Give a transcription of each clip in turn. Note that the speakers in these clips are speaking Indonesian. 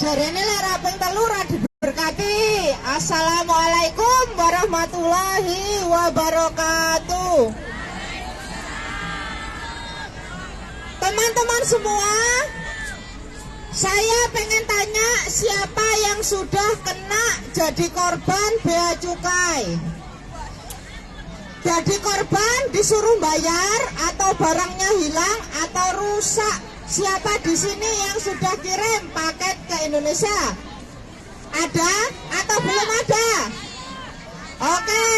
Jarene lara ping telu ra diberkati. Assalamualaikum warahmatullahi wabarakatuh. Teman-teman semua, saya pengen tanya siapa yang sudah kena jadi korban bea cukai? Jadi korban disuruh bayar atau barangnya hilang atau rusak? Siapa di sini yang sudah kirim paket ke Indonesia? Ada atau belum ada? Oke,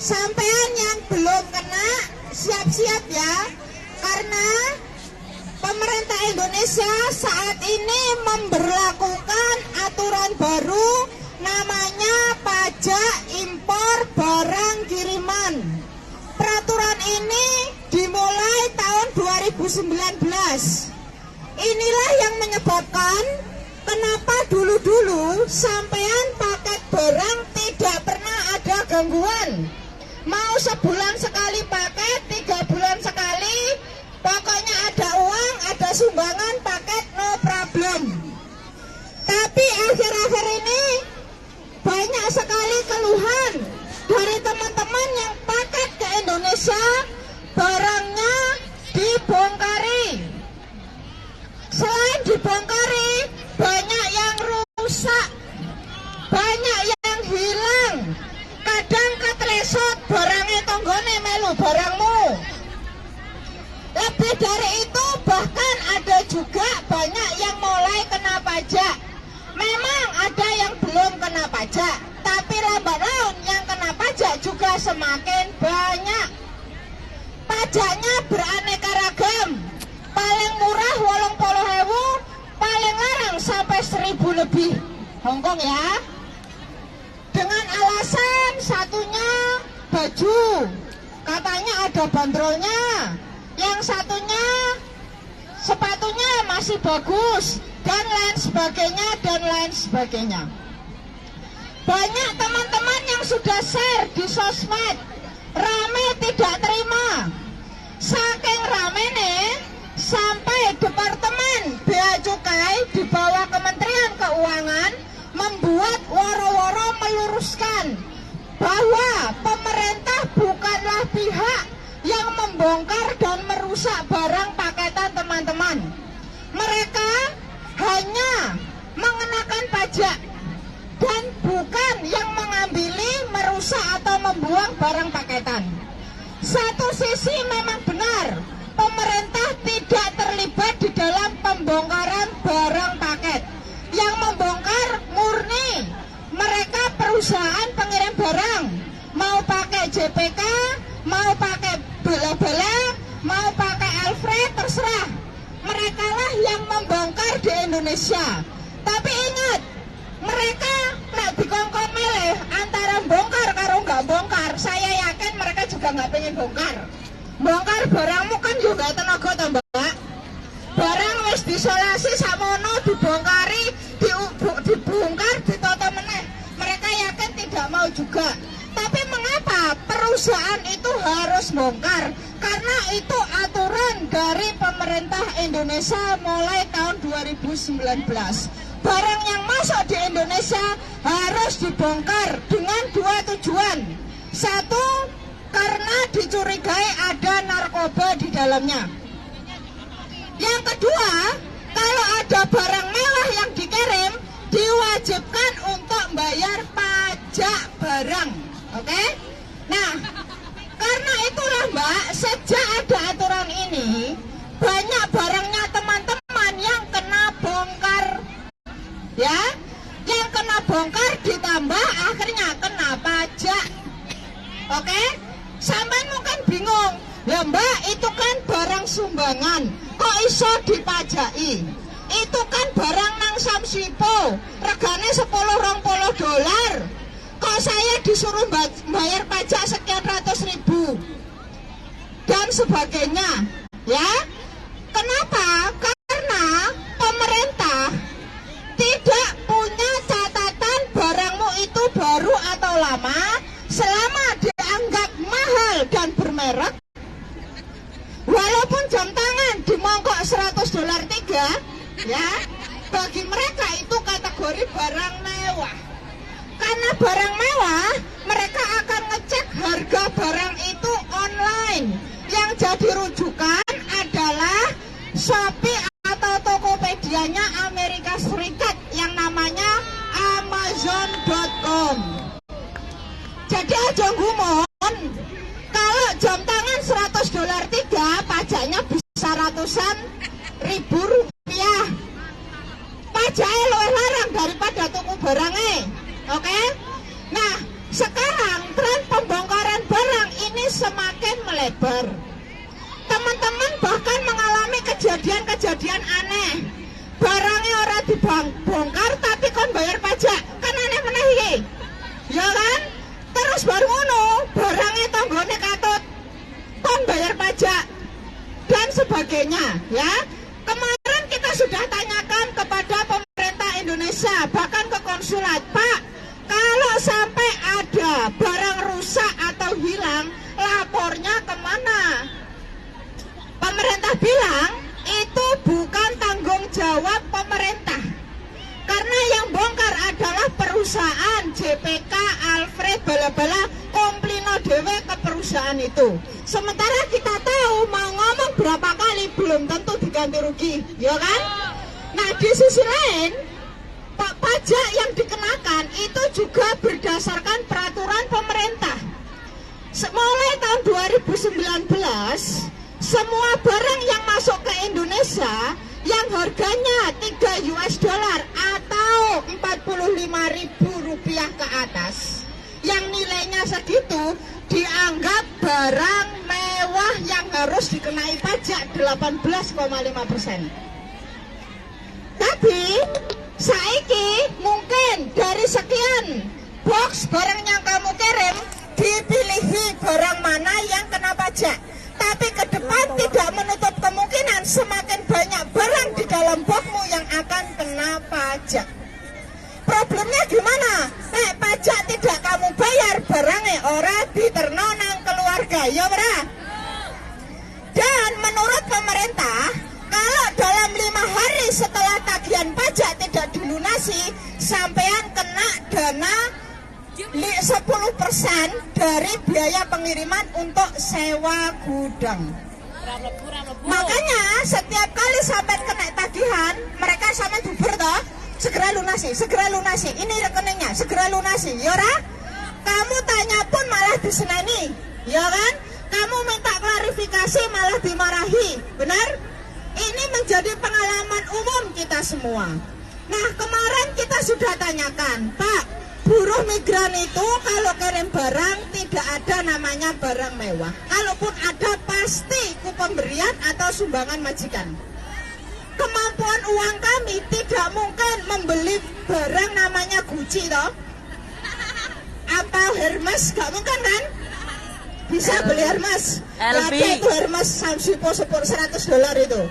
sampean yang belum kena siap-siap ya, karena pemerintah Indonesia saat ini memberlakukan aturan baru namanya pajak impor barang kiriman. Peraturan ini dimulai tahun 2019. Inilah yang menyebabkan kenapa dulu-dulu sampean paket barang tidak pernah ada gangguan. Mau sebulan sekali paket, 3 bulan sekali, pokoknya ada uang, ada sumbangan paket, no problem. Tapi akhir-akhir ini banyak sekali keluhan dari teman-teman yang paket ke Indonesia, barangnya dibongkari. Selain dibongkari, banyak yang rusak, banyak yang hilang. Kadang ketresot barangnya tonggone melu barangmu. Lebih dari itu, bahkan ada juga banyak yang mulai kena pajak. Memang ada yang belum kena pajak, tapi lambat laun yang kena pajak juga semakin banyak. Pajaknya beraneka ragam. Paling murah 80.000, paling larang sampai 1.000 lebih Hongkong ya. Dengan alasan satunya baju, katanya ada bandrolnya. Yang satunya sepatunya masih bagus, dan lain sebagainya, dan lain sebagainya. Banyak teman-teman yang sudah share di sosmed, rame tidak terima. Saking rame nih, sampai Departemen Bea Cukai di bawah Kementerian Keuangan membuat woro-woro meluruskan bahwa pemerintah bukanlah pihak yang membongkar dan merusak barang paketan teman-teman. Mereka hanya mengenakan pajak dan bukan yang mengambil, merusak atau membuang barang paketan. Satu sisi memang benar, pemerintah tidak terlibat di dalam pembongkaran barang paket. Yang membongkar murni mereka perusahaan pengirim barang, mau pakai JPK, mau pakai Bala-Bala, mau pakai Alfred, terserah. Mereka lah yang membongkar di Indonesia. Tapi ingat, mereka nak dikongkon milih antara bongkar karo nggak bongkar. Saya yakin mereka juga nggak pengen bongkar. Bongkar barangmu kan juga tenaga tambah. Barang wis disolasi samono, dibongkari, dibongkar, ditata meneh. Mereka yakin tidak mau juga. Tapi mengapa perusahaan itu harus bongkar? Karena itu aturan dari pemerintah Indonesia mulai tahun 2019. Barang yang masuk di Indonesia harus dibongkar dengan 2 tujuan. Satu, karena dicurigai ada narkoba di dalamnya. Yang kedua, kalau ada barang mewah yang dikirim, diwajibkan untuk bayar pajak barang. Oke? Nah, karena itulah Mbak, sejak ada aturan ini, banyak barangnya teman-teman yang kena bongkar. Ya, yang kena bongkar ditambah akhirnya kena pajak. Oke? Sampai mungkin bingung, ya Mbak, itu kan barang sumbangan, kok iso dipajaki? Itu kan barang nang Samsipo, regane 10-20 dolar. Kok saya disuruh bayar pajak sekian ratus ribu dan sebagainya, ya? Kenapa? Karena pemerintah tidak punya catatan barangmu itu baru atau lama. Selama dianggap mahal dan bermerek, walaupun jam tangan dimongkok $100 3, ya, bagi mereka itu kan kategori barang mewah. Karena barang mewah, mereka akan ngecek harga barang itu online. Yang jadi rujukan adalah Shopee atau Tokopedia-nya Amerika Serikat yang namanya Amazon.com. Jadi aja ngumon, kalau jam tangan $100 pajaknya bisa ratusan ribu rupiah. Pajaknya luwih larang daripada tuku barangnya. Oke? Nah, sekarang tren pembongkaran barang ini semakin melebar. Teman-teman bahkan mengalami kejadian-kejadian aneh. Barangnya orang dibongkar tapi kon bayar pajak. Kan aneh meneh iki. Ya kan? Terus baru ngono, barangnya tonggone katut. Kon bayar pajak dan sebagainya, ya. Kemarin kita sudah tanyakan kepada pemerintah Indonesia, bahkan ke konsulat, Pak, kalau sampai ada barang rusak atau hilang, lapornya kemana? Pemerintah bilang itu bukan tanggung jawab pemerintah, karena yang bongkar adalah perusahaan JPK, Alfred, bala-bala, komplino dewe ke perusahaan itu. Sementara kita tahu mau ngomong berapa kali belum tentu diganti rugi, ya kan? Nah, di sisi lain, pajak yang dikenakan itu juga berdasarkan peraturan pemerintah. Mulai tahun 2019, semua barang yang masuk ke Indonesia yang harganya $3 atau Rp45.000 ke atas, yang nilainya segitu dianggap barang mewah yang harus dikenai pajak 18,5%. Tapi saiki mungkin dari sekian box barang yang kamu kirim dipilihi barang mana yang kena pajak. Tapi ke depan tidak menutup kemungkinan semakin banyak barang di dalam boxmu yang akan kena pajak. Problemnya gimana? Pajak tidak kamu bayar, barangnya ora diterno nang keluarga, ya ora? Dan menurut pemerintah, kalau dalam 5 hari setelah tagihan pajak tidak dilunasi, sampean kena dana 10% dari biaya pengiriman untuk sewa gudang. Makanya setiap kali sampai kena tagihan, mereka sampai buber toh, segera lunasi, ini rekeningnya, segera lunasi, yora? Kamu tanya pun malah diseneni, ya kan? Kamu minta klarifikasi malah dimarahi, benar? Ini menjadi pengalaman umum kita semua. Nah, kemarin kita sudah tanyakan, Pak, buruh migran itu kalau kirim barang tidak ada namanya barang mewah. Kalaupun ada pasti ku pemberian atau sumbangan majikan. Kemampuan uang kami tidak mungkin membeli barang namanya Gucci toh. Atau Hermes, gak mungkin kan? Bisa beli Hermes. Ada itu Hermes Samsipo $100 itu.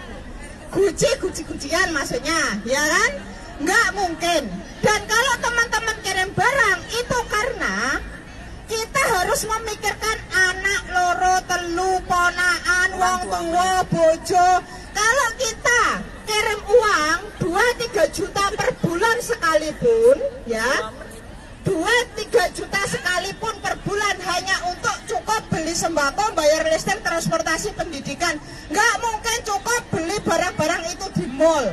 Gucci-gucian maksudnya, ya kan? Nggak mungkin. Dan kalau teman-teman kirim barang itu karena kita harus memikirkan anak loro telu ponaan wong tua bojo. Kalau kita kirim uang 2-3 juta per bulan sekalipun, ya 2-3 juta sekalipun per bulan hanya untuk cukup beli sembako, bayar listrik, transportasi, pendidikan, nggak mungkin cukup beli barang-barang itu di mall.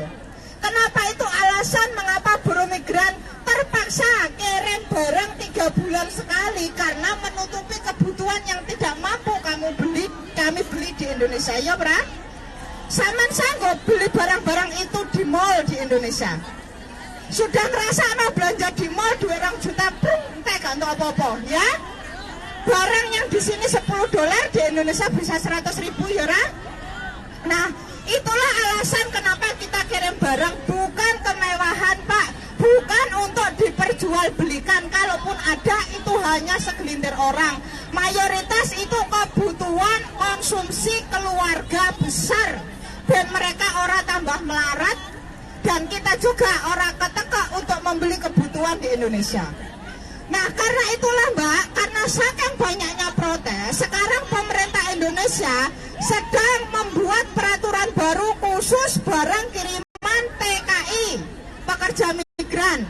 Kenapa itu alasan mengapa buruh migran terpaksa kirim barang 3 bulan sekali, karena menutupi kebutuhan yang tidak mampu kami beli di Indonesia, ya bra? Saman sanggup beli barang-barang itu di mall di Indonesia. Sudah ngerasa belanja di mall 2 juta, entek gak untuk apa-apa, ya? Barang yang di sini $10 di Indonesia bisa 100.000, ya bra? Nah, itulah alasan kenapa kita kirim barang, bukan kemewahan, Pak, bukan untuk diperjualbelikan. Kalaupun ada itu hanya segelintir orang, mayoritas itu kebutuhan konsumsi keluarga besar, dan mereka orang tambah melarat, dan kita juga orang ketekak untuk membeli kebutuhan di Indonesia. Nah, karena itulah Mbak, karena saking banyaknya protes, sekarang pemerintah Indonesia sedang membuat peraturan baru khusus barang kiriman TKI, pekerja migran.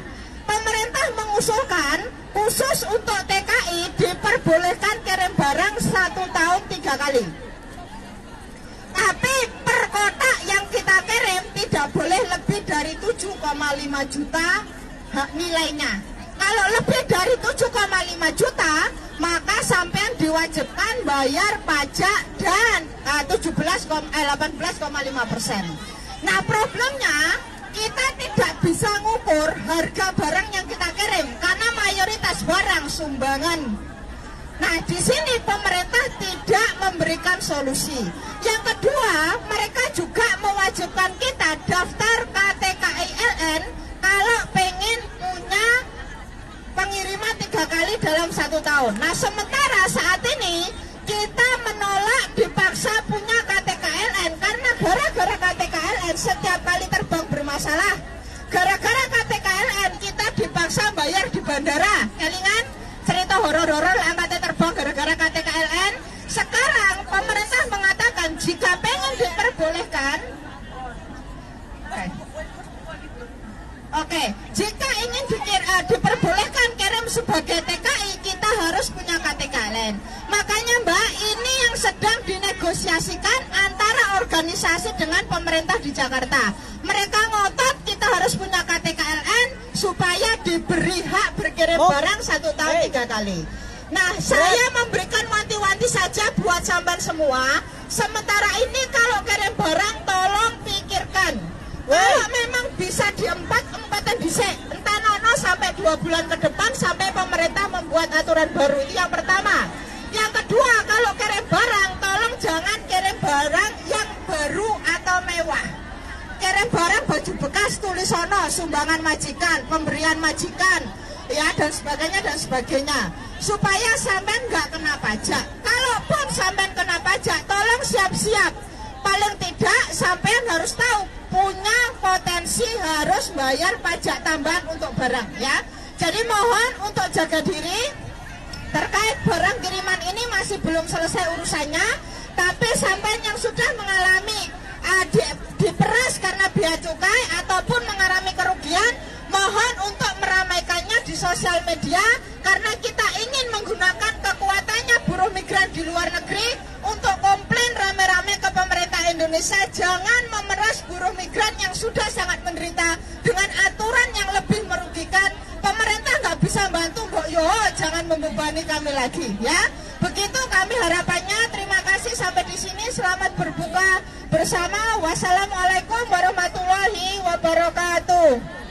dari 7,5 juta nilainya. Kalau lebih dari 7,5 juta, maka sampean diwajibkan bayar pajak dan 18,5%. Nah, problemnya kita tidak bisa ngukur harga barang yang kita kirim karena mayoritas barang sumbangan. Nah, di sini pemerintah tidak memberikan solusi. Yang kedua, mereka juga mewajibkan kita daftar KTKILN kalau pengen punya pengiriman 3 kali dalam 1 tahun. Nah, sementara saat ini kita menolak dipaksa punya KTKLN karena gara-gara KTKLN setiap kali terbang bermasalah. Gara-gara KTKLN kita dipaksa bayar di bandara. Kelingan cerita horor-horor angkatnya terbang gara-gara KTKLN. Sekarang pemerintah mengatakan jika pengen diperbolehkan, Oke, jika ingin diperbolehkan kirim sebagai TKI, kita harus punya KTKLN. Makanya Mbak, ini yang sedang dinegosiasikan antara organisasi dengan pemerintah di Jakarta. Mereka ngotot kita harus punya KTKLN supaya diberi hak berkirim barang 1 tahun 3 kali. Nah, saya memberikan wanti-wanti saja buat sampean semua. Sementara ini kalau kirim barang tolong pikirkan. Kalau memang bisa diempatan disek, entah nono sampai 2 bulan ke depan sampai pemerintah membuat aturan baru. Itu yang pertama. Yang kedua, kalau kirim barang, tolong jangan kirim barang yang baru atau mewah. Kirim barang baju bekas tulisono, sumbangan majikan, pemberian majikan, ya dan sebagainya. Supaya sampean nggak kena pajak. Kalaupun sampean kena pajak, tolong siap-siap. Paling tidak sampean harus tahu punya potensi harus bayar pajak tambahan untuk barang ya. Jadi mohon untuk jaga diri terkait barang kiriman ini masih belum selesai urusannya. Tapi sampean yang sudah mengalami diperas karena bea cukai ataupun mengalami kerugian, mohon untuk meramaikannya di sosial media karena kita ingin menggunakan kekuatannya buruh migran di luar negeri untuk komplain rame-rame ke pemerintah Indonesia. Jangan memeras buruh migran yang sudah sangat menderita dengan aturan yang lebih merugikan. Pemerintah nggak bisa bantu, Mbok Yo, jangan membebani kami lagi ya. Begitu kami harapannya. Terima kasih sampai di sini. Selamat berbuka bersama. Wassalamualaikum warahmatullahi wabarakatuh.